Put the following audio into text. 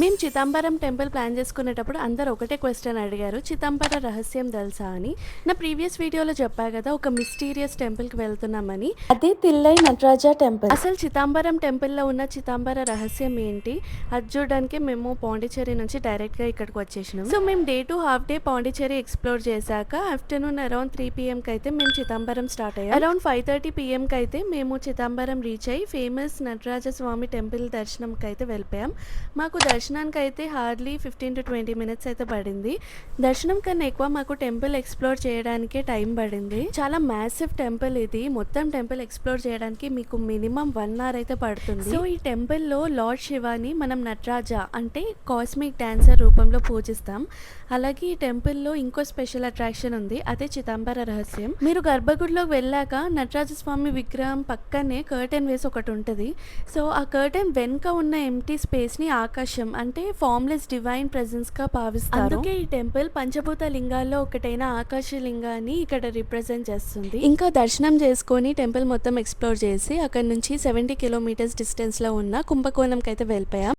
మేము Chidambaram temple plan చేసుకునేటప్పుడు అందరు ఒకటే క్వశ్చన్ అడిగారు, చిదంబర రహస్యం తెలుసా అని. నా ప్రీవియస్ వీడియోలో చెప్పా కదా, ఒక మిస్టీరియస్ టెంపుల్కి వెళ్తున్నామని. అదే తిల్లై నటరాజ టెంపుల్. అసలు చిదంబరం టెంపుల్లో ఉన్న చిదంబర రహస్యం ఏంటి అది చూడడానికి మేము పాండిచ్చేరి నుంచి డైరెక్ట్గా ఇక్కడికి వచ్చేసినాం. సో మేము day to half day Pondicherry explore చేశాక ఆఫ్టర్నూన్ అరౌండ్ 3 PM అయితే మేము చిదంబరం స్టార్ట్ అయ్యాం. అరౌండ్ 5:30 PM అయితే మేము చిదంబరం రీచ్ అయ్యి ఫేమస్ నటరాజ స్వామి టెంపుల్ దర్శనంకి అయితే వెళ్ళిపోయాం. మాకు దర్శనానికి అయితే హార్డ్లీ 15 to 20 minutes అయితే పడింది. దర్శనం కన్నా ఎక్కువ మాకు టెంపుల్ ఎక్స్ప్లోర్ చేయడానికే టైం పడింది. చాలా మ్యాసివ్ టెంపుల్ ఇది. మొత్తం టెంపుల్ ఎక్స్ప్లోర్ చేయడానికి మీకు మినిమం 1 hour అయితే పడుతుంది. సో ఈ టెంపుల్లో లార్డ్ శివాని మనం నటరాజ అంటే కాస్మిక్ డాన్సర్ రూపంలో పూజిస్తాం. అలాగే ఈ టెంపుల్లో ఇంకో స్పెషల్ అట్రాక్షన్ ఉంది, అదే చిదంబర రహస్యం. మీరు గర్భగుడిలోకి వెళ్ళాక నటరాజ స్వామి విగ్రహం పక్కనే కర్టెన్ వేసి ఒకటి ఉంటుంది. సో ఆ కర్టెన్ వెనుక ఉన్న ఎంటీ స్పేస్ ని ఆకాశం అంటే ఫార్మ్లెస్ డివైన్ ప్రెజెన్స్ గా భావిస్తారు. అందుకే ఈ టెంపుల్ పంచభూత లింగాల్లో ఒకటైన ఆకాశ లింగాన్ని ఇక్కడ రిప్రజెంట్ చేస్తుంది. ఇంకా దర్శనం చేసుకొని టెంపుల్ మొత్తం ఎక్స్ప్లోర్ చేసి అక్కడ నుంచి 70 kilometers డిస్టెన్స్ లో ఉన్న కుంభకోణంకి అయితే వెళ్ళిపోయాం.